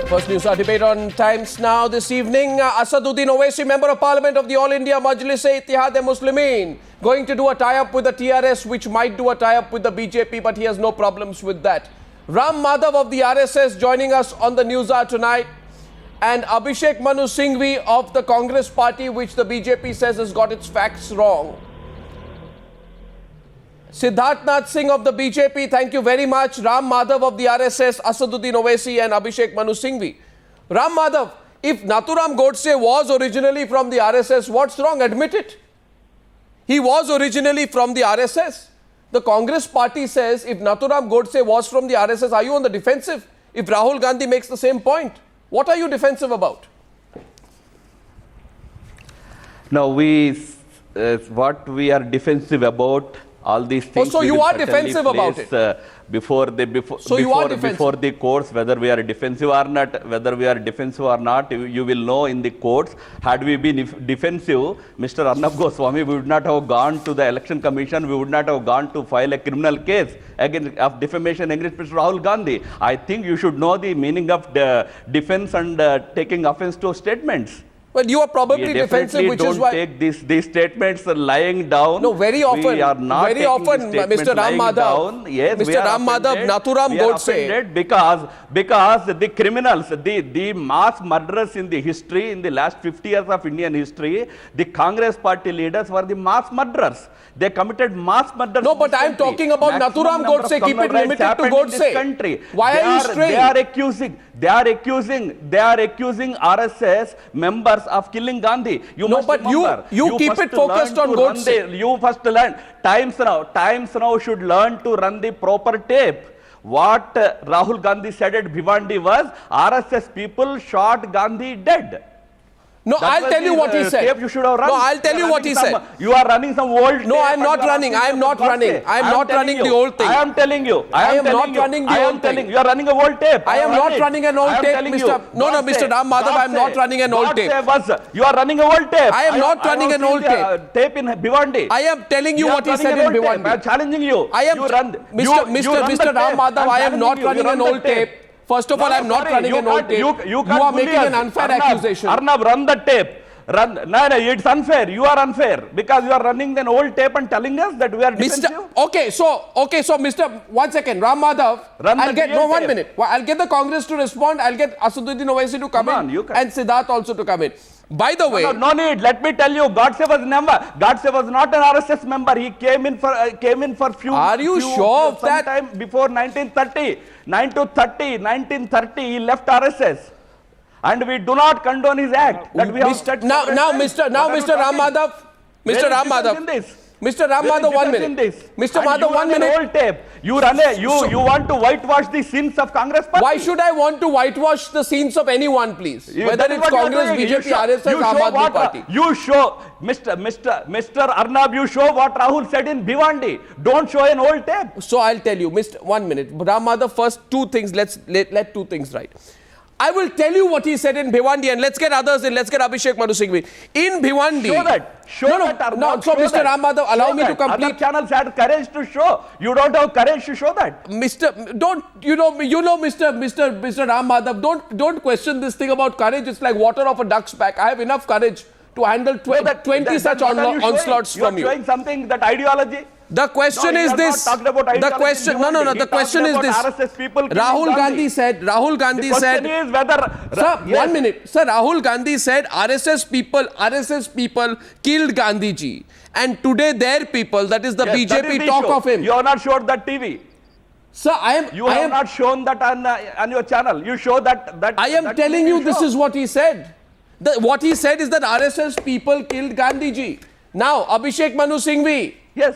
First Newshour debate on Times Now this evening. Asaduddin Owaisi, Member of Parliament of the All India Majlis-e-Ittihad-al-Muslimin, going to do a tie-up with the TRS, which might do a tie-up with the BJP, but he has no problems with that. Ram Madhav of the RSS joining us on the Newshour tonight. And Abhishek Manu Singhvi of the Congress party, which the BJP says has got its facts wrong. Siddharth Nath Singh of the BJP, thank you very much. Ram Madhav of the RSS, Asaduddin Owaisi and Abhishek Manu Singhvi. Ram Madhav, if Nathuram Godse was originally from the RSS, what's wrong? Admit it. He was originally from the RSS. The Congress party says if Nathuram Godse was from the RSS, are you on the defensive? If Rahul Gandhi makes the same point, what are you defensive about? No, what we are defensive about, all these things. Oh, so you are defensive about it? Before the courts, whether we are defensive or not, you will know in the courts. Had we been defensive, Mr. Arnab Goswami, we would not have gone to the Election Commission, we would not have gone to file a criminal case of defamation against Mr. Rahul Gandhi. I think you should know the meaning of the defense and taking offense to statements. Well, you are probably defensive, which is why... take these statements lying down. No, very often, Mr. Ram Madhav, yes, Mr. Ram Madhav, Nathuram Godse. Because the criminals, the mass murderers in the history, in the last 50 years of Indian history, the Congress party leaders were the mass murderers. They committed mass murders. No, but I am talking about Nathuram Godse. Keep it limited to Godse. Why are you straying? They are accusing RSS members of killing Gandhi. You keep it focused on Godse. You first learn. Times now should learn to run the proper tape. What Rahul Gandhi said at Bhiwandi was RSS people shot Gandhi dead. No, I'll tell you what he said. You should have run. No, I'll tell you what he said. You are running some old. No, I'm not running. I am not running. I am not running the old thing. I am telling you. I am not running the old thing. You are running a old tape. I am not running an old tape, Mr. No, Mr. Ram Madhav, I am not running an old tape. You are running a old tape. I am not running an old tape. Tape in Bhiwandi. I am telling you what he said in Bhiwandi. I am challenging you. I am Mr. Ram Madhav, I am not running an old tape. First of all, I am not running an old tape. You are making an unfair accusation. Arnab, run the tape. No, it's unfair. You are unfair because you are running an old tape and telling us that we are defensive. Okay, so Mr. 1 second, Ram Madhav. One minute. I'll get the Congress to respond. I'll get Asaduddin Owaisi to come in and Siddharth also to come in. By the way, no need. Let me tell you, Godse was not an RSS member. He came in for few. Are you sure of that? Sometime before 1930, 1930, he left RSS. And we do not condone his act. That we have Mr. Ram Madhav, Mr. Ram Madhav, 1 minute. Mr. Madhav, 1 minute. Old tape. You want to whitewash the sins of Congress party? Why should I want to whitewash the sins of anyone, please? Whether it's Congress, BJP, RSS, Aam Aadmi Party. You show, Mr. Arnab, you show what Rahul said in Bhiwandi. Don't show an old tape. So I'll tell you, 1 minute. Ram Madhav, first two things. Let two things right. I will tell you what he said in Bhiwandi, and let's get others in. Let's get Abhishek Manu Singhvi. In Bhiwandi... Show that. So Mr. Ram Madhav, allow me to complete... Other channels had courage to show. You don't have courage to show that. Mr. Ram Madhav, don't question this thing about courage. It's like water off a duck's back. I have enough courage to handle 20 such onslaughts from you. You are showing something, that ideology. The question is this. The question is this. Rahul Gandhi said. Is whether. Sir, 1 minute. Sir, Rahul Gandhi said RSS people killed Gandhi ji, and today their people, that is the BJP, talk of him. You have not showed that TV. Sir, You have not shown that on your channel. You show that. I am telling you, this is what he said. What he said is that RSS people killed Gandhi ji. Now, Abhishek Manu Singhvi. Yes.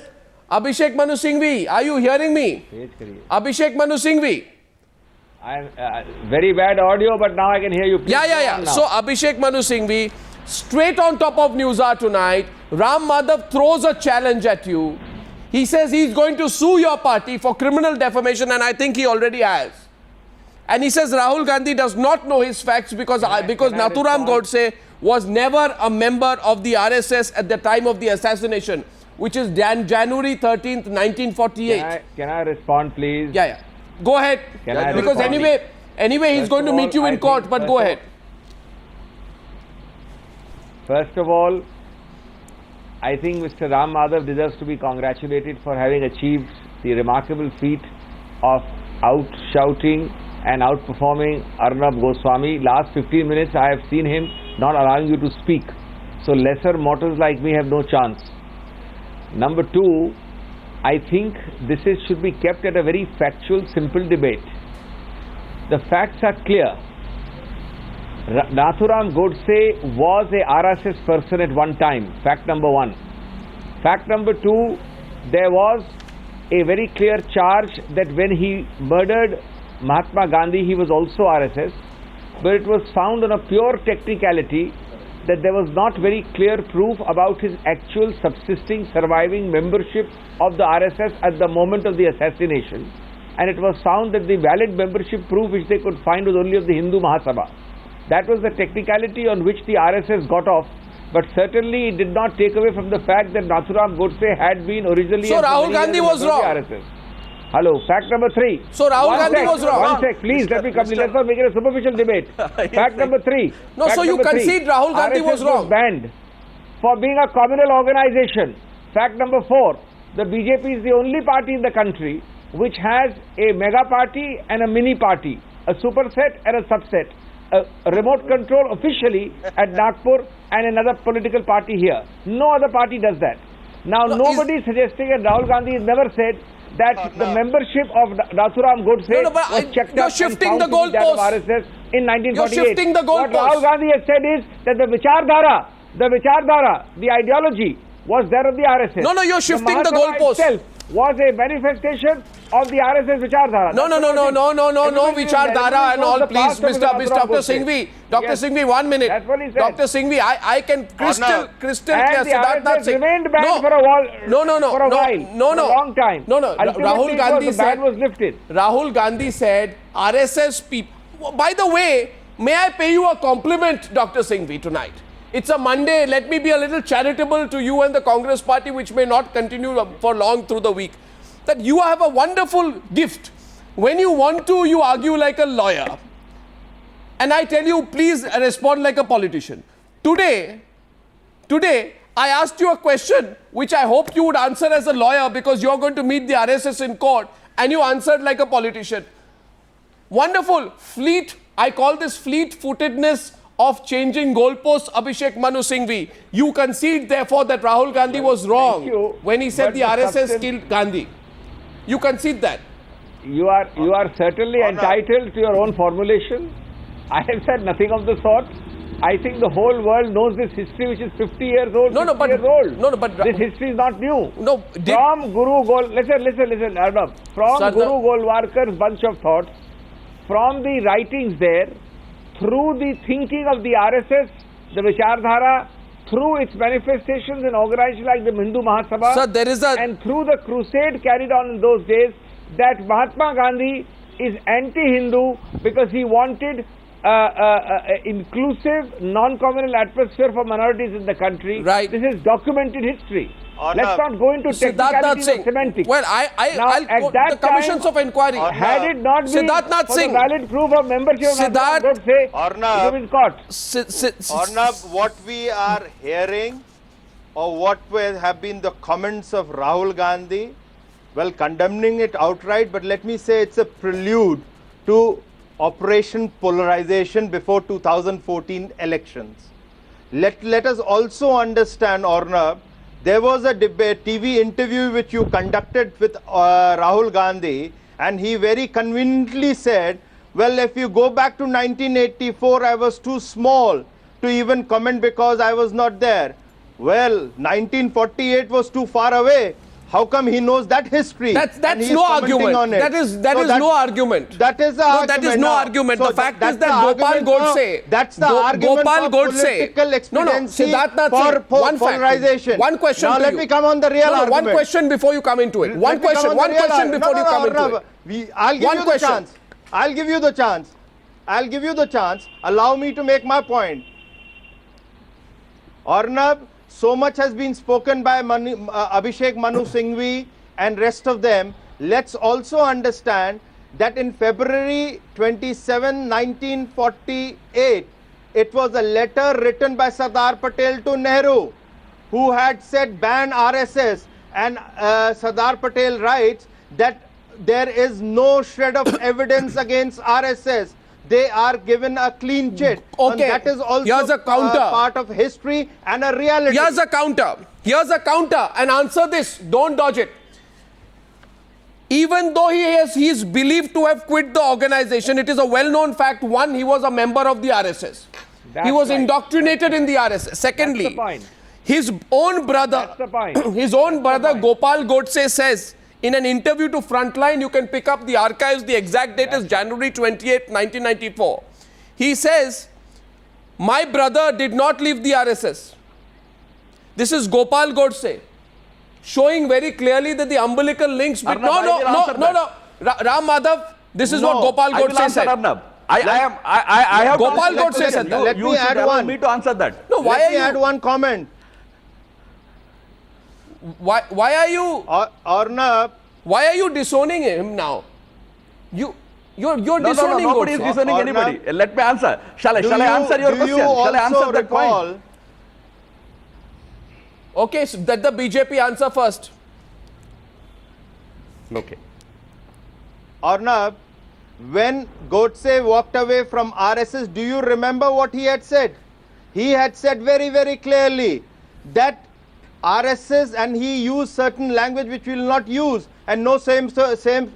Abhishek Manu Singhvi, are you hearing me? Abhishek Manu Singhvi. I'm very bad audio, but now I can hear you. Please Yeah. So Abhishek Manu Singhvi, straight on top of Newshour tonight, Ram Madhav throws a challenge at you. He says he's going to sue your party for criminal defamation, and I think he already has. And he says Rahul Gandhi does not know his facts because Nathuram Godse was never a member of the RSS at the time of the assassination, which is January 13th, 1948. Can I respond, please? Yeah. Go ahead. Can I because respond? anyway, Anyway, he's going to meet you in court, but go ahead. First of all, I think Mr. Ram Madhav deserves to be congratulated for having achieved the remarkable feat of out-shouting and outperforming Arnab Goswami. Last 15 minutes I have seen him not allowing you to speak. So lesser mortals like me have no chance. Number two, I think this should be kept at a very factual, simple debate. The facts are clear. Nathuram Godse was a RSS person at one time. Fact number one. Fact number two, there was a very clear charge that when he murdered Mahatma Gandhi, he was also RSS. But it was found on a pure technicality that there was not very clear proof about his actual subsisting, surviving membership of the RSS at the moment of the assassination. And it was found that the valid membership proof which they could find was only of the Hindu Mahasabha. That was the technicality on which the RSS got off, but certainly it did not take away from the fact that Nathuram Godse had been originally... So Rahul Gandhi was wrong. RSS. Hello, fact number three. So Rahul Gandhi was wrong. One sec, please, let me complete. Let's not make it a superficial debate. Fact number three. No, so you concede Rahul Gandhi was wrong. RSS was banned for being a communal organization. Fact number four. The BJP is the only party in the country which has a mega party and a mini party, a superset and a subset, a remote control officially at Nagpur and another political party here. No other party does that. Now, nobody is suggesting, and Rahul Gandhi has never said that the membership of Nathuram Godse was checked up and found to be that of RSS in 1948. You're shifting the goalpost. What Rahul Gandhi has said is that the Vichardhara, the ideology was there of the RSS. No, you're shifting the goalpost. Itself was a manifestation of the RSS Vichardhara. No, Vichardhara and all, please, Dr. Singhvi. Dr. Singhvi, 1 minute. That's what he said. Dr. Singhvi, I can crystal clear. Siddharth Nath Singh remained banned for a while. For a long time. Rahul Gandhi said, was lifted. Rahul Gandhi said, RSS people. By the way, may I pay you a compliment, Dr. Singhvi, tonight? It's a Monday. Let me be a little charitable to you and the Congress party, which may not continue for long through the week. That you have a wonderful gift. When you want to, you argue like a lawyer. And I tell you, please respond like a politician. Today, I asked you a question which I hoped you would answer as a lawyer, because you're going to meet the RSS in court, and you answered like a politician. Wonderful. I call this fleet-footedness of changing goalposts, Abhishek, Manu, Singhvi. You concede, therefore, that Rahul Gandhi was wrong when he said the RSS killed Gandhi. You concede that. You are certainly entitled to your own formulation. I have said nothing of the sort. I think the whole world knows this history, which is 50 years old. But this history is not new. No, from Guru Gol, listen, Arnab. From Guru Golwarkar's bunch of thoughts, from the writings there, through the thinking of the RSS, the Vichardhara, through its manifestations in organizations like the Hindu Mahasabha, and through the crusade carried on in those days, that Mahatma Gandhi is anti-Hindu because he wanted inclusive, non-communal atmosphere for minorities in the country. Right. This is documented history. Let's not go into technicalities and semantics. Well, I'll quote the commissions of inquiry. Had it not been for the valid proof of membership of Arnab, been caught. Arnab, what we are hearing, or what have been the comments of Rahul Gandhi, well, condemning it outright, but let me say it's a prelude to Operation Polarization before 2014 elections. Let us also understand, Arnab, there was a TV interview which you conducted with Rahul Gandhi, and he very conveniently said, well, if you go back to 1984, I was too small to even comment because I was not there. Well, 1948 was too far away. How come he knows that history? That's no argument. That is no argument. That is the argument. That is no argument. The fact is that Gopal Godse. That's the argument for political expediency for polarization. One question. Now let me come on the real argument. One question before you come into it. One question before you come into it. I'll give you the chance. I'll give you the chance. Allow me to make my point. Arnab, so much has been spoken by Abhishek, Manu, Singhvi and rest of them. Let's also understand that in February 27, 1948, it was a letter written by Sardar Patel to Nehru, who had said ban RSS, and Sardar Patel writes that there is no shred of evidence against RSS. They are given a clean chit. Okay. And that is also Here's a counter. part of history and a reality. Here's a counter. Here's a counter. And answer this. Don't dodge it. Even though he is believed to have quit the organization, it is a well-known fact. One, he was a member of the RSS. He was indoctrinated in the RSS. Secondly, That's the point. his own brother, That's the point. his own brother Gopal Godse says in an interview to Frontline, you can pick up the archives, the exact date is January 28, 1994. He says, my brother did not leave the RSS. This is Gopal Godse, showing very clearly that the umbilical links... Arnab, No. Ram Madhav, this is what Gopal Godse said. Arnab. I have Gopal Godse said that. Let me add one. Me to answer that. No, why Let are me you... add one comment. Why are you... Arnab, Why are you disowning him now? You're disowning nobody is Godse. disowning Arnab, anybody. Let me answer. Shall I do answer your do question? you Shall I also answer that recall, point? Okay, so let the BJP answer first. Okay. Arnab, when Godse walked away from RSS, do you remember what he had said? He had said very, very clearly that RSS, and he used certain language which we will not use, and no Swamsevak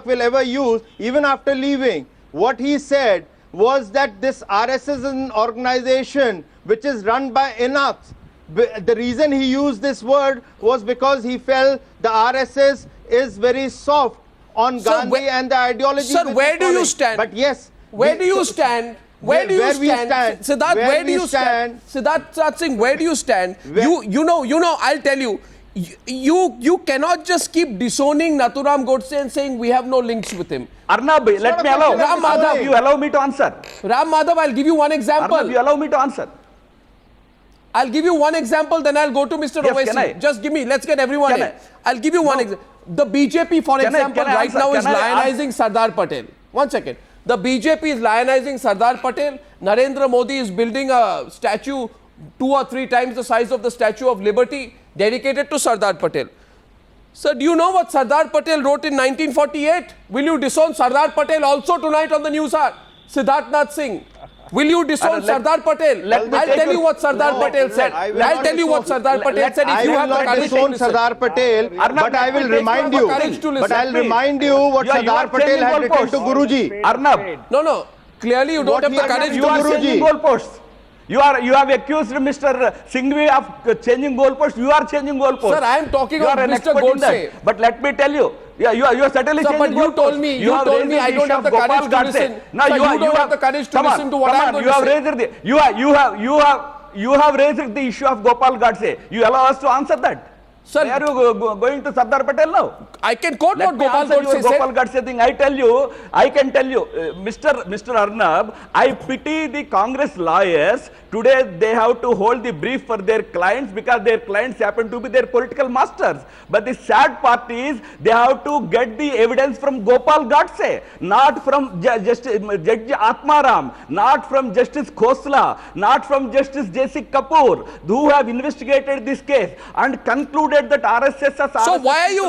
will ever use, even after leaving. What he said was that this RSS is an organization which is run by eunuchs. The reason he used this word was because he felt the RSS is very soft on Gandhi and the ideology. Sir, where do you stand? But yes, Where do you stand? Where do you stand? Siddharth, where do you stand? Siddharth Nath Singh, where do you stand? You know, I'll tell you, you cannot just keep disowning Nathuram Godse and saying we have no links with him. Arnab, let me allow. Ram Madhav, You allow me to answer. Ram Madhav, I'll give you one example. Arnab, you allow me to answer. I'll give you one example, then I'll go to Mr. Yes, Owaisi. can I? Just give me, let's get everyone Can in. I? I'll give you one example. The BJP, for example, can I right answer? now is Can I lionizing Sardar Patel. 1 second. The BJP is lionizing Sardar Patel. Narendra Modi is building a statue 2 or 3 times the size of the Statue of Liberty dedicated to Sardar Patel. Sir, do you know what Sardar Patel wrote in 1948? Will you disown Sardar Patel also tonight on the Newshour? Siddharth Nath Singh. Will you disown Sardar Patel? I'll tell you what Sardar Patel said. I'll tell you what Sardar Patel said if you have the courage to listen. Sardar Patel, but I will remind you. But I'll remind you what Sardar Patel had written to Guruji. Arnab. No. Clearly you don't have the courage to You are listen. changing goalposts. You have accused Mr. Singhvi of changing goalposts. You are changing goalposts. Sir, I am talking You of are an Mr. expert in that. Godse. But let me tell you, you are certainly Sir, changing but you goalposts. told me have raised I don't have the issue of courage to Gopal listen. Godse. No, Sir, you don't have the courage to listen to what I'm going to say. You have raised the issue of Gopal Godse. You allow us to answer that. Sir, Why are you going to Sardar Patel now? I can quote Let what me Gopal answer your Godse Gopal said. Godse thing. I can tell you, Mr. Arnab, I pity the Congress lawyers. Today they have to hold the brief for their clients because their clients happen to be their political masters. But the sad part is they have to get the evidence from Gopal Godse, not from Judge Atmaram, not from Justice Khosla, not from Justice J.C. Kapoor, who have investigated this case and concluded that RSS has... So why are you,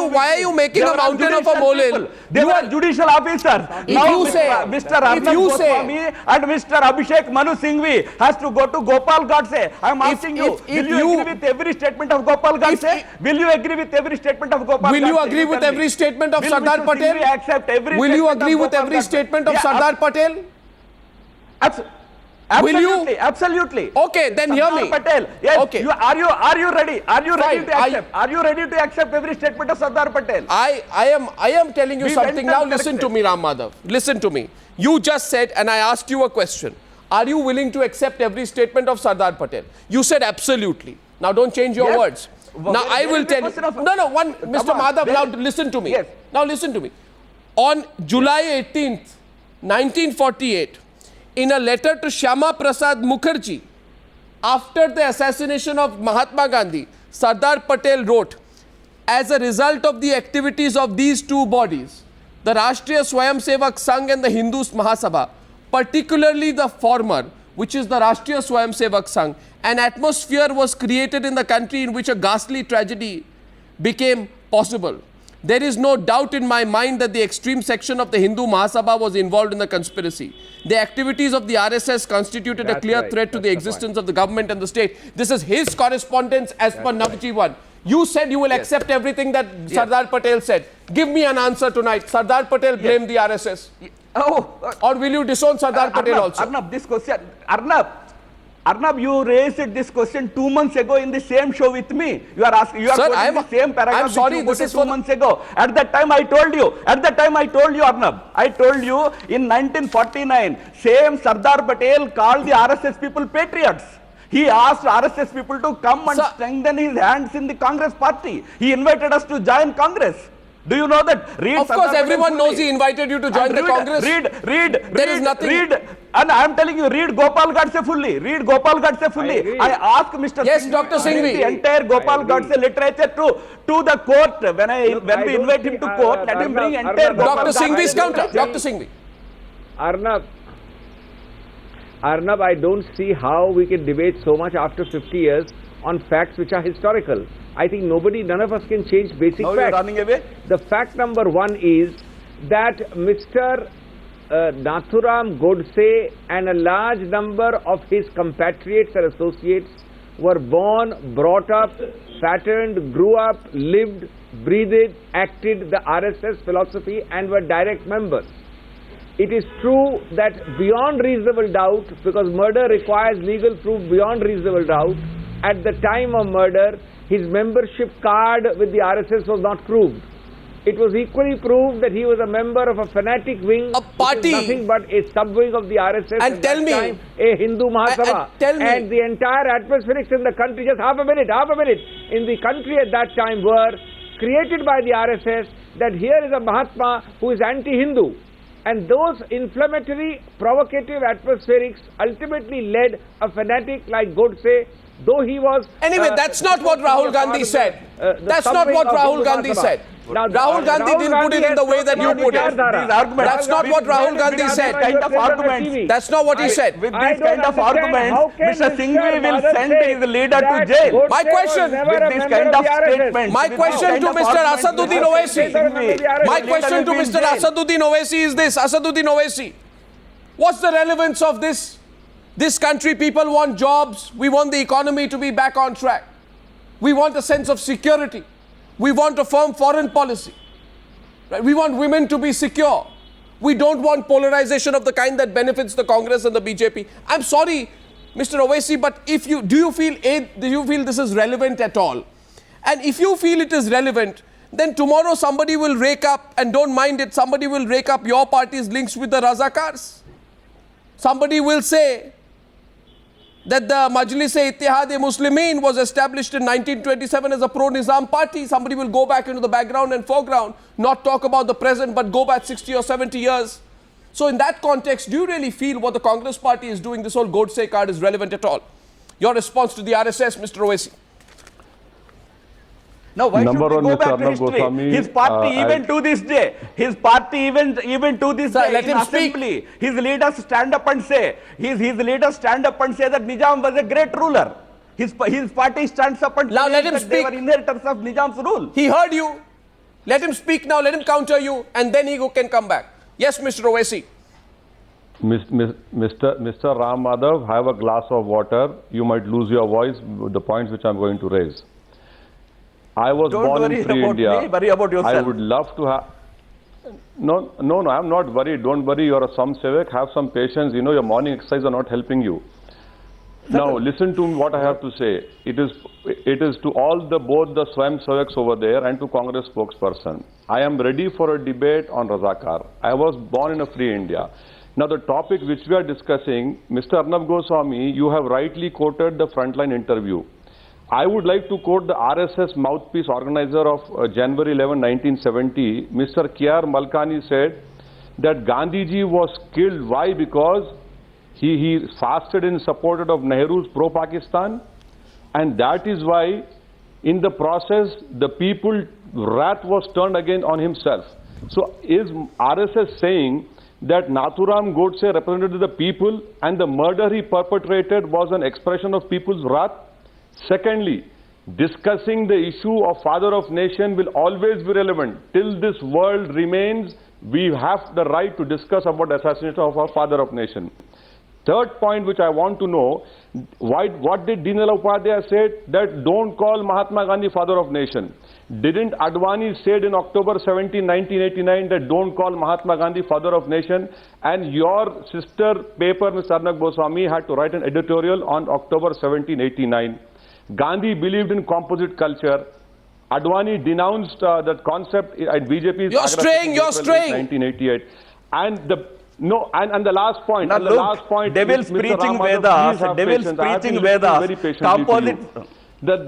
why are you making a mountain of a molehill? They were judicial officers. Now Mr. Arnab Goswami and Mr. Abhishek Manu Singhvi has to go to Gopal Godse. I am asking you, will you agree with every statement of Gopal Godse? Will you agree with every statement of Gopal Godse? Will you agree with every statement of Sardar Patel? Will you agree with every statement of Sardar Patel? Absolutely, absolutely. Okay, then hear me. Patel, yes. Okay. Are you ready? Are you ready to accept? Are you ready to accept every statement of Sardar Patel? I am telling you something now. Listen to me, Ram Madhav. Listen to me. You just said, and I asked you a question. Are you willing to accept every statement of Sardar Patel? You said absolutely. Now don't change your words. Now I will tell you. Mr. Madhav, now listen to me. Yes. Now listen to me. On July 18th, 1948, in a letter to Shyama Prasad Mukherjee, after the assassination of Mahatma Gandhi, Sardar Patel wrote, as a result of the activities of these two bodies, the Rashtriya Swayamsevak Sangh and the Hindu Mahasabha, particularly the former, which is the Rashtriya Swayamsevak Sangh, an atmosphere was created in the country in which a ghastly tragedy became possible. There is no doubt in my mind that the extreme section of the Hindu Mahasabha was involved in the conspiracy. The activities of the RSS constituted a clear threat to the existence of the government and the state. This is his correspondence as per Navjivan. You said you will accept everything that Sardar Patel said. Give me an answer tonight. Sardar Patel blamed the RSS. Or will you disown Sardar Patel also? Arnab, this question, Arnab, you raised this question 2 months ago in the same show with me. You are asking, you are quoting the same paragraph. I'm sorry, this is 2 months ago. At that time, I told you, Arnab, I told you in 1949, same Sardar Patel called the RSS people patriots. He asked RSS people to come and strengthen his hands in the Congress party. He invited us to join Congress. Do you know that? Read of course, everyone knows he invited you to join the Congress. There is nothing. And I am telling you, read Gopal Godse fully. Read Gopal Godse fully. I asked Mr. Yes, Singhvi, Dr. Singhvi. the entire Gopal Godse literature to the court. When we invite him to court, let him bring entire Gopal Dr. Singhvi's counter. Dr. Singhvi. Arnab, I don't see how we can debate so much after 50 years on facts which are historical. I think none of us can change basic facts. You're running away? The fact number one is that Mr. Nathuram Godse and a large number of his compatriots and associates were born, brought up, patterned, grew up, lived, breathed, acted the RSS philosophy and were direct members. It is true that beyond reasonable doubt, because murder requires legal proof beyond reasonable doubt, at the time of murder, his membership card with the RSS was not proved. It was equally proved that he was a member of a fanatic wing, a party, nothing but a sub-wing of the RSS, and tell me, time, a Hindu Mahasabha, and the entire atmospherics in the country, just half a minute, in the country at that time were created by the RSS, that here is a Mahatma who is anti-Hindu. And those inflammatory, provocative atmospherics ultimately led a fanatic like Godse, though he was... Anyway, that's not what Rahul Gandhi said. That's not what Rahul Gandhi said. Now, Rahul Gandhi didn't put it in the way that you put it. That's not what Rahul Gandhi said. That's not what he said. With this kind of arguments, Mr. Singhvi will send his leader to jail. My question, with this kind of statements. My question to Mr. Asaduddin Owaisi. My question to Mr. Asaduddin Owaisi is this. Asaduddin Owaisi, what's the relevance of this? This country, people want jobs. We want the economy to be back on track. We want a sense of security. We want a firm foreign policy. Right? We want women to be secure. We don't want polarization of the kind that benefits the Congress and the BJP. I'm sorry, Mr. Owaisi, but do you feel this is relevant at all? And if you feel it is relevant, then tomorrow somebody will rake up, and don't mind it, somebody will rake up your party's links with the Razakars. Somebody will say that the Majlis-e-Ittihad-al-Muslimin was established in 1927 as a pro-Nizam party. Somebody will go back into the background and foreground, not talk about the present, but go back 60 or 70 years. So in that context, do you really feel what the Congress party is doing, this whole Godse card, is relevant at all? Your response to the RSS, Mr. Owaisi. No, why should we go back to Arnab history? Goswami, His party even to this day, his party even to this day let in him assembly, his leaders stand up and say, his leaders stand up and say that Nizam was a great ruler. His party stands up and now let him that they were inheritors of Nizam's rule. He heard you. Let him speak now, let him counter you, and then he can come back. Yes, Mr. Owaisi. Mr. Ram Madhav, have a glass of water. You might lose your voice with the points which I'm going to raise. I was born in free India. Worry about yourself. I would love to have... No, I'm not worried. Don't worry. You're a Samsevak. Have some patience. You know, your morning exercise are not helping you. Now, listen to what I have to say. It is to both the Swayamsevaks over there and to Congress spokesperson. I am ready for a debate on Razakar. I was born in a free India. Now, the topic which we are discussing, Mr. Arnab Goswami, you have rightly quoted the frontline interview. I would like to quote the RSS mouthpiece organizer of January 11, 1970. Mr. K.R. Malkani said that Gandhiji was killed. Why? Because he fasted in support of Nehru's pro-Pakistan, and that is why in the process the people wrath was turned again on himself. So is RSS saying that Nathuram Godse represented the people and the murder he perpetrated was an expression of people's wrath? Secondly, discussing the issue of father of nation will always be relevant. Till this world remains, we have the right to discuss about assassination of our father of nation. Third point which I want to know, what did Dinala Upadhyaya say? That don't call Mahatma Gandhi father of nation. Didn't Advani said in October 17, 1989 that don't call Mahatma Gandhi father of nation? And your sister paper, Mr. Arnab Goswami, had to write an editorial on October 17, 89. Gandhi believed in composite culture. Advani denounced that concept at BJP's You're straying. 1988. And the last point. Now, the last point. Devil's Mr. preaching Ram Madhav, Vedas. please have Devil's patience. I have preaching been listening Vedas. very patiently to you.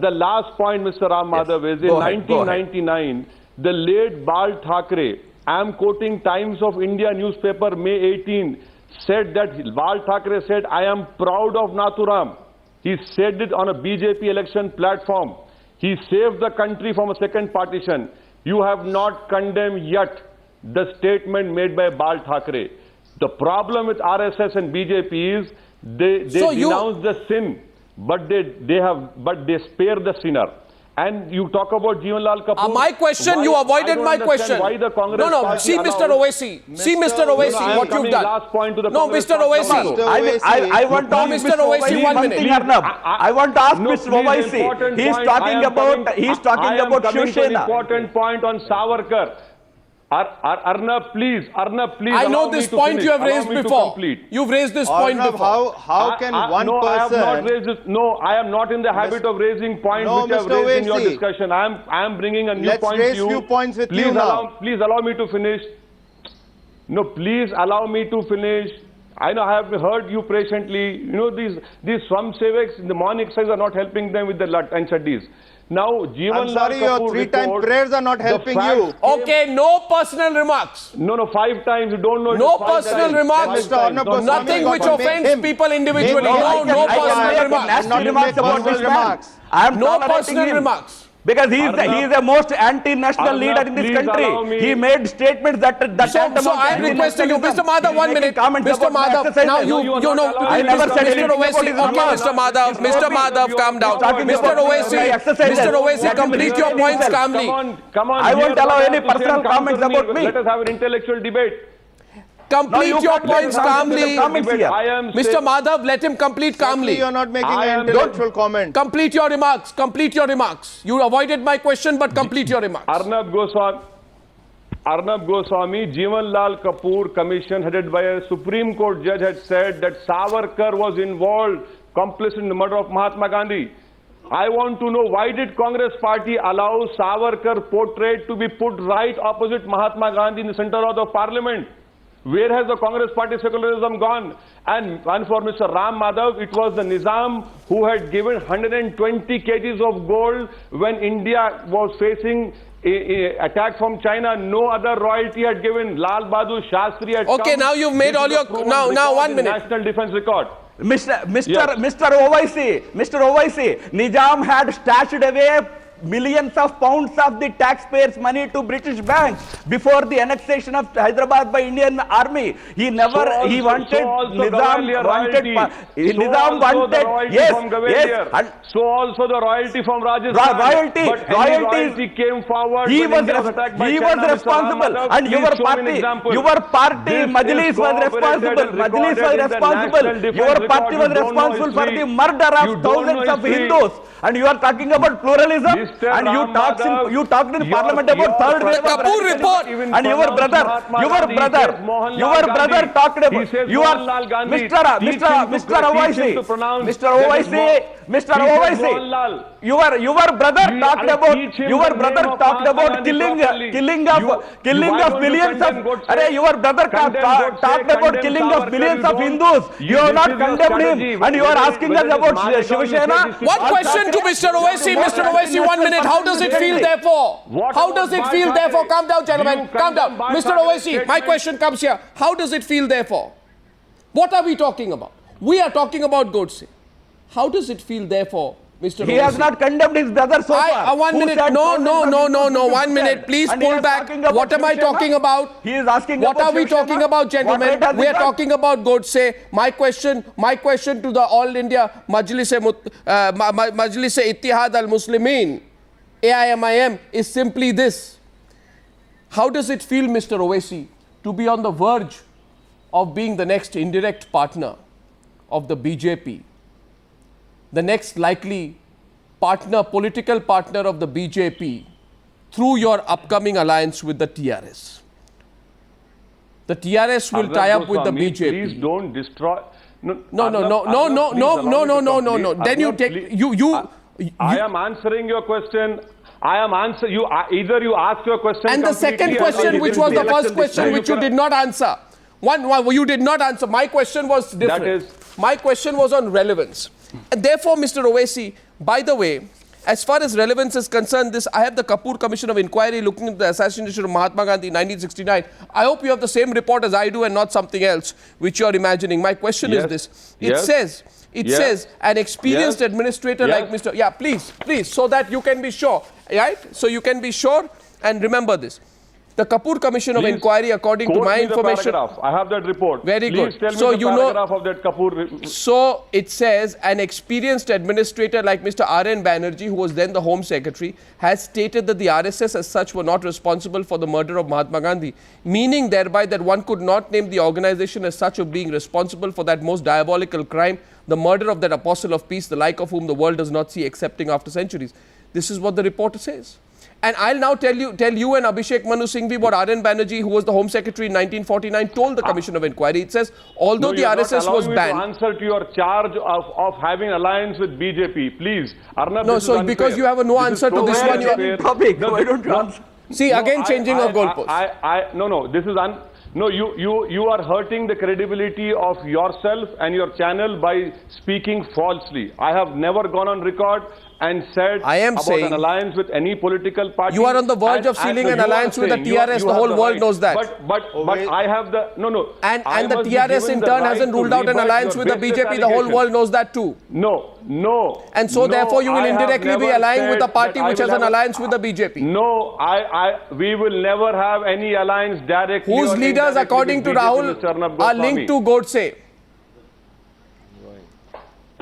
The last point, Mr. Ram Madhav, is in 1999, the late Bal Thackeray, I am quoting Times of India newspaper, May 18, said that Bal Thackeray said, I am proud of Nathuram. He said it on a BJP election platform. He saved the country from a second partition. You have not condemned yet the statement made by Bal Thackeray. The problem with RSS and BJP is they denounce the sin, but they spare the sinner. And you talk about Jeevanlal Kapoor. My question, you avoided my question. Why the Congress Party see Mr. Owaisi. See Mr. Owaisi, what you've done. Last point to the No, Congress Mr. Owaisi. I want to ask Mr. Owaisi, 1 minute. I want to ask Mr. Owaisi. He's talking about Shiv Sena. Important point on Savarkar. Arnab, please. I know this point you have raised before. You've raised this point before. How can one person... I have not raised this. No, I am not in the habit of raising points which I have raised in your discussion. I am bringing a new point to you. Let's raise few points with you now. Please allow me to finish. No, please allow me to finish. I know I have heard you patiently. You know, these swam sevaks in the morning exercise are not helping them with the lat and chaddis. Now, I'm sorry, your 3-time prayers are not helping you. Okay, no personal remarks. No, 5 times. You don't know. No personal remarks. Nothing which offends people individually. No personal remarks. Nasty remarks about this man. I am no personal remarks. Because he is the most anti-national leader in this country. He made statements that So I am requesting you, Mr. Madhav, 1 minute. Mr. Madhav, now you know, I never said Mr. Owaisi. Okay, Mr. Madhav, calm down. Mr. Owaisi, complete your points calmly. Come on. I won't allow any personal comments about me. Let us have an intellectual debate. Complete your points calmly. Mr. Madhav, let him complete calmly. You are not making an intellectual comment. Complete your remarks. You avoided my question, but complete your remarks. Arnab Goswami, Jeevanlal Kapoor commission headed by a Supreme Court judge had said that Savarkar was involved, complicit in the murder of Mahatma Gandhi. I want to know, why did Congress Party allow Savarkar portrait to be put right opposite Mahatma Gandhi in the center of the parliament? Where has the Congress Party secularism gone? And for Mr. Ram Madhav, it was the Nizam who had given 120 kgs of gold when India was facing a attack from China. No other royalty had given. Lal Bahadur Shastri had Okay, now you've made all your... Now 1 minute. National defense record. Mr. Owaisi, Nizam had stashed away millions of pounds of the taxpayers' money to British banks before the annexation of Hyderabad by Indian Army. Nizam wanted. So also the royalty from Rajasthan. Royalty came forward. He was responsible, and your party, Majlis was responsible. Your party was responsible for the murder of thousands of Hindus. And you are talking about pluralism, and you talked in Parliament about third wave Kapoor report. And your brother talked about. You are Mr. Owaisi. Your brother talked about killing of millions of. Your brother talked about killing of millions of Hindus. You have not condemned him, and you are asking us about Shiv Sena. One question to Mr. Owaisi. Mr. Owaisi, 1 minute. How does it feel therefore? How does it feel therefore? Calm down, gentlemen. Calm down. Mr. Owaisi, my question comes here. How does it feel therefore? What are we talking about? We are talking about Godse. How does it feel therefore Mr. He has not condemned his brother so far. 1 minute. No. 1 minute. Please pull back. What am I talking about? He is asking what are we talking about, gentlemen? We are talking about Godse. My question to the All India Majlis-e-Ittihad-al-Muslimin, AIMIM, is simply this. How does it feel, Mr. Owaisi, to be on the verge of being the next indirect partner of the BJP, the next likely political partner of the BJP through your upcoming alliance with the TRS? The TRS will tie up with the BJP. Please don't destroy. No. Then you take I am answering your question. Either you ask your question. And the second question, which was the first question, which you did not answer. You did not answer. My question was different. My question was on relevance. And therefore, Mr. Owaisi, by the way, as far as relevance is concerned, I have the Kapoor Commission of Inquiry looking at the assassination of Mahatma Gandhi in 1969. I hope you have the same report as I do and not something else which you are imagining. My question is this. It says an experienced administrator like Mr. Yeah, please, so that you can be sure, right? So you can be sure and remember this. The Kapoor Commission of Inquiry, according to my information, I have that report. Very good. Tell me the paragraph of that Kapoor. So it says an experienced administrator like Mr. R.N. Banerjee, who was then the Home Secretary, has stated that the RSS as such were not responsible for the murder of Mahatma Gandhi, meaning thereby that one could not name the organization as such of being responsible for that most diabolical crime, the murder of that apostle of peace, the like of whom the world does not see excepting after centuries. This is what the report says. And I'll now tell you and Abhishek Manu Singhvi what R.N. Banerjee, who was the Home Secretary in 1949, told the Commission of Inquiry. It says, although the RSS was banned... No, answer to your charge of having alliance with BJP. Please, Arnab, no, so because you have a no answer to this one... Why don't you answer? See, again changing of goalposts. No, you are hurting the credibility of yourself and your channel by speaking falsely. I have never gone on record and said about an alliance with any political party. You are on the verge of sealing an alliance with the TRS. The whole world knows that. But I have the... No. And the TRS in turn hasn't ruled out an alliance with the BJP. The whole world knows that too. No. And so therefore you will indirectly be allying with a party which has an alliance with the BJP. No, we will never have any alliance directly. Whose leaders, according to Rahul, are linked to Godse.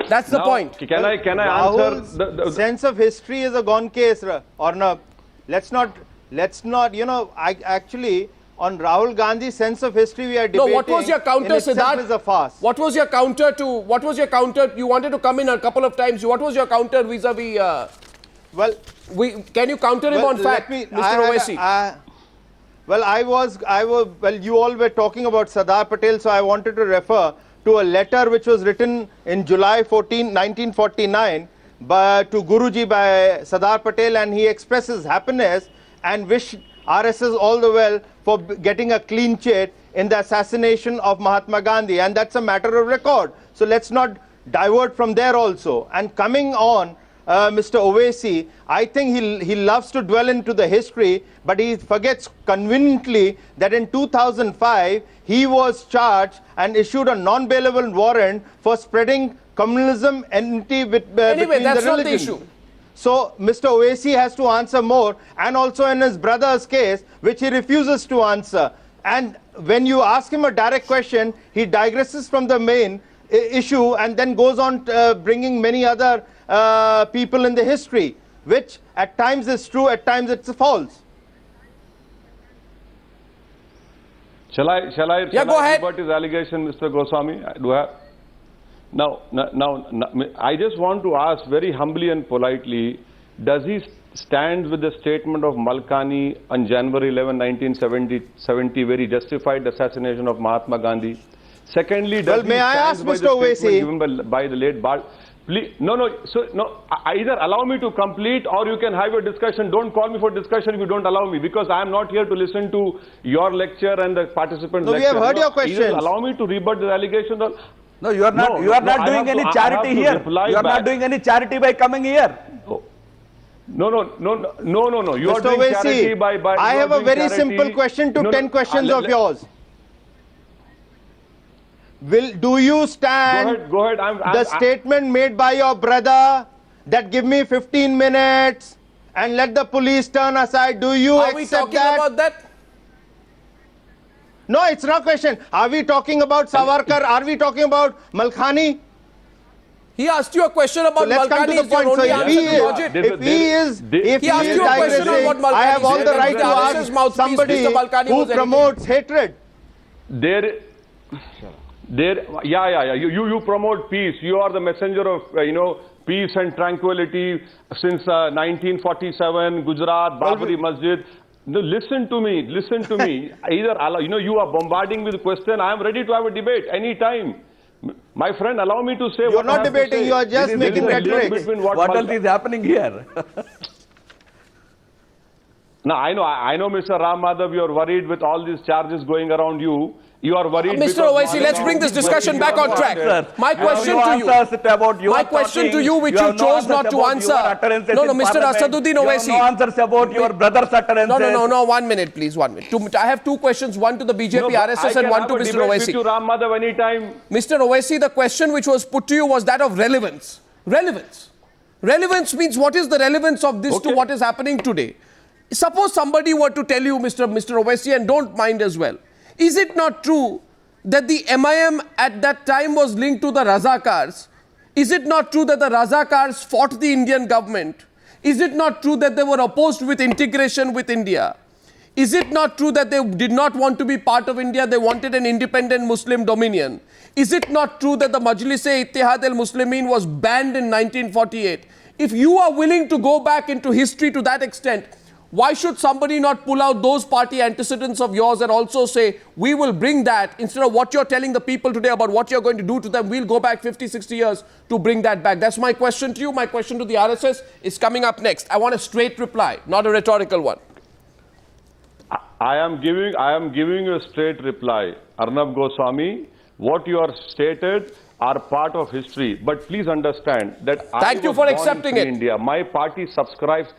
That's the point. Can I answer? The sense of history is a gone case, Arnab. Let's not. Actually, on Rahul Gandhi's sense of history, we are debating. No, what was your counter, Siddharth? Is a farce. What was your counter? You wanted to come in a couple of times. What was your counter vis-a-vis? Can you counter him on fact, Mr. Owaisi? You all were talking about Sardar Patel, so I wanted to refer to a letter which was written in July 14, 1949 to Guruji by Sardar Patel, and he expresses happiness and wish RSS all the well for getting a clean chit in the assassination of Mahatma Gandhi, and that's a matter of record. So let's not divert from there also. And coming on, Mr. Owaisi, I think he loves to dwell into the history, but he forgets conveniently that in 2005 he was charged and issued a non-bailable warrant for spreading communalism enmity between that's the not religions. the issue. So Mr. Owaisi has to answer more, and also in his brother's case, which he refuses to answer. And when you ask him a direct question, he digresses from the main issue and then goes on bringing many other people in the history, which at times is true, at times it's false. Shall I go ahead. rebut his allegation, Mr. Goswami? Now, I just want to ask very humbly and politely, does he stand with the statement of Malkani on January 11, 1970, where he justified the assassination of Mahatma Gandhi? Secondly, does may I ask Mr. Owaisi, given by the late Bal? Please, either allow me to complete or you can have your discussion. Don't call me for discussion if you don't allow me, because I am not here to listen to your lecture and the participants' lecture. We have heard your questions. Either allow me to rebut the allegations or... No, you are not doing any charity here. You are not doing any charity by coming here. No. You are doing charity by... I have a very simple question to 10 questions of yours. Do you stand go ahead. the statement made by your brother that give me 15 minutes and let the police turn aside. Do you Are we accept talking that? about that? No, it's not a question. Are we talking about Savarkar? Are we talking about Malkhani? He asked you a question about So let's come to Malkhani. the Is your point. So only if answer he to lodge it? if He he asked is you a question on what digressing, Malkhani I have all said, the and right the to RSS ask mouthpiece, somebody Mr. Malkhani who was anything. promotes hatred. You promote peace. You are the messenger of, peace and tranquility since 1947, Gujarat, Babri Masjid. No, listen to me. Either, you are bombarding with question. I am ready to have a debate anytime. My friend, allow me to say You are what I not have to debating, say. you are just making rhetoric. What else is happening here? No, I know, Mr. Ram Madhav, you are worried with all these charges going around you. You are worried. Mr. Owaisi, let's bring this discussion back on track. My question to you, which you chose not to answer. No, Mr. Asaduddin Owaisi. No answers about your brother's utterances. No, 1 minute, please, 1 minute. I have two questions, one to the BJP, RSS, and one to Mr. Owaisi. With you, Ram Madhav, anytime. Mr. Owaisi, the question which was put to you was that of relevance. Relevance means what is the relevance of this to what is happening today? Suppose somebody were to tell you, Mr. Owaisi, and don't mind as well, is it not true that the MIM at that time was linked to the Razakars? Is it not true that the Razakars fought the Indian government? Is it not true that they were opposed with integration with India? Is it not true that they did not want to be part of India? They wanted an independent Muslim dominion. Is it not true that the Majlis-e-Ittihad-al-Muslimin was banned in 1948? If you are willing to go back into history to that extent, why should somebody not pull out those party antecedents of yours and also say, we will bring that, instead of what you're telling the people today about what you're going to do to them, we'll go back 50, 60 years to bring that back. That's my question to you. My question to the RSS is coming up next. I want a straight reply, not a rhetorical one. I am giving you a straight reply. Arnab Goswami, what you are stated are part of history. But please understand that Thank you for accepting it. India. My party subscribes.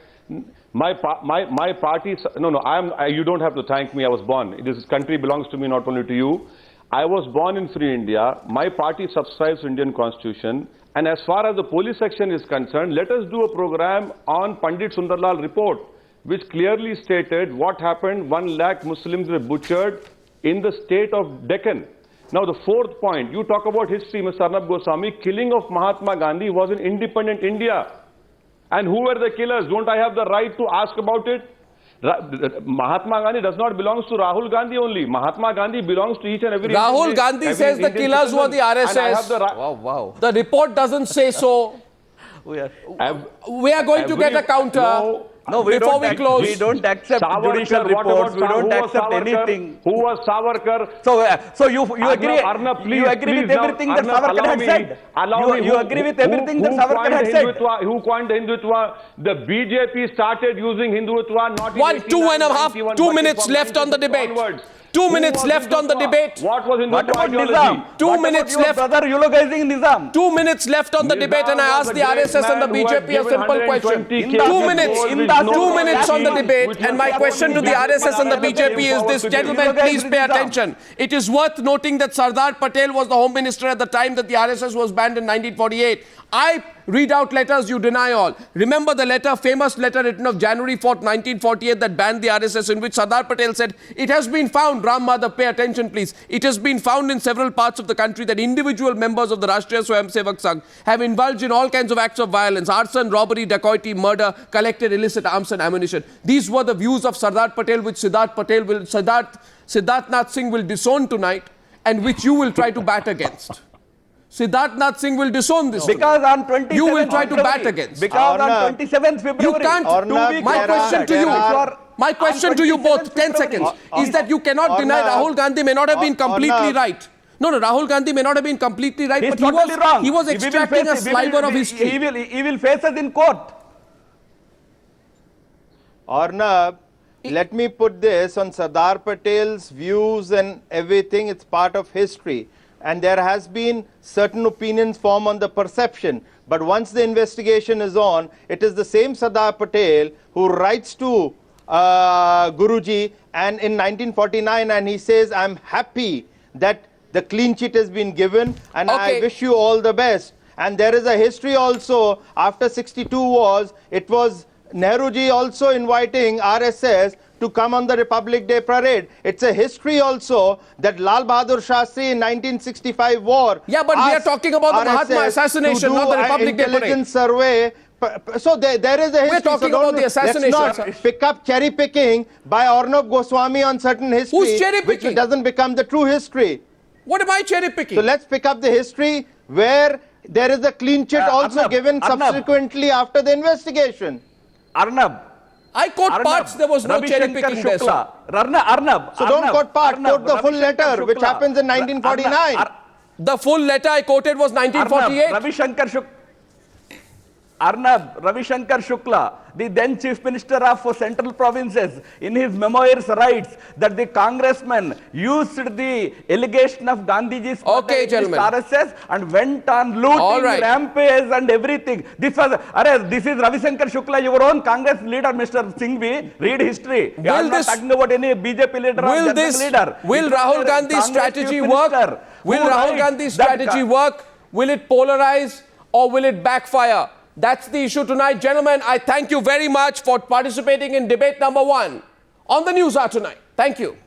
My party, you don't have to thank me. I was born. This country belongs to me, not only to you. I was born in free India. My party subscribes to Indian Constitution. And as far as the police section is concerned, let us do a program on Pandit Sundarlal report, which clearly stated what happened. 1 lakh Muslims were butchered in the state of Deccan. Now, the fourth point, you talk about history, Mr. Arnab Goswami. Killing of Mahatma Gandhi was in independent India. And who were the killers? Don't I have the right to ask about it? Mahatma Gandhi does not belong to Rahul Gandhi only. Mahatma Gandhi belongs to each and every Rahul Gandhi says the killers were the RSS. Wow. The report doesn't say so. We are going to get a counter. No, before we close. We don't accept judicial reports. We don't accept anything. Who was Savarkar? So you agree? Arnab, please, you agree with everything that Savarkar had said? You agree with everything that Savarkar had said? Who coined Hindutva? The BJP started using Hindutva not in 2 minutes left on the debate. 2 minutes left on the debate. What was What about Nizam? 2 minutes left. Brother eulogizing Nizam. 2 minutes left on the debate, and I ask the RSS and the BJP a simple question. 2 minutes on the debate, and my question to the RSS and the BJP is this. Gentlemen, please pay attention. It is worth noting that Sardar Patel was the Home Minister at the time that the RSS was banned in 1948. I read out letters, you deny all. Remember the letter, famous letter written of January 4th, 1948 that banned the RSS, in which Sardar Patel said, it has been found, Ram Madhav, pay attention please, it has been found in several parts of the country that individual members of the Rashtriya Swayamsevak Sangh have indulged in all kinds of acts of violence, arson, robbery, dacoity, murder, collected illicit arms and ammunition. These were the views of Sardar Patel, which Siddharth Nath Singh will disown tonight, and which you will try to bat against. Siddharth Nath Singh will disown this. Because on 27th you will try to bat against. Because on 27th February. You can't. My question to you both, 10 seconds, is that you cannot deny Rahul Gandhi may not have been completely right. No, Rahul Gandhi may not have been completely right, but he was extracting a sliver of history. He will face us in court. Arnab, let me put this on Sardar Patel's views and everything. It's part of history. And there has been certain opinions formed on the perception. But once the investigation is on, it is the same Sardar Patel who writes to Guruji and in 1949, and he says, I'm happy that the clean sheet has been given and I wish you all the best. And there is a history also after 62 wars. It was Nehruji also inviting RSS to come on the Republic Day parade. It's a history also that Lal Bahadur Shastri in 1965 war. Yeah, but we are talking about the Mahatma assassination, not the Republic Day parade. Intelligence survey. So there is a history. We're talking about the assassination. Let's not pick up cherry picking by Arnab Goswami on certain history. Who's cherry picking? Which doesn't become the true history. What am I cherry picking? So let's pick up the history where there is a clean chit also given subsequently after the investigation. Arnab. I quote parts, there was no cherry picking there, sir. Arnab. So don't quote parts, quote the full letter, which happens in 1949. The full letter I quoted was 1948. Ravi Shankar Shukla, the then Chief Minister of Central Provinces, in his memoirs writes that the congressman used the allegation of Gandhiji's RSS and went on looting, rampage and everything. This is Ravi Shankar Shukla, your own Congress leader, Mr. Singhvi. Read history. You are not talking about any BJP leader or general leader. Will Rahul Gandhi's strategy work? Will Rahul Gandhi's strategy work? Will it polarize or will it backfire? That's the issue tonight. Gentlemen, I thank you very much for participating in debate number 1 on the Newshour tonight. Thank you.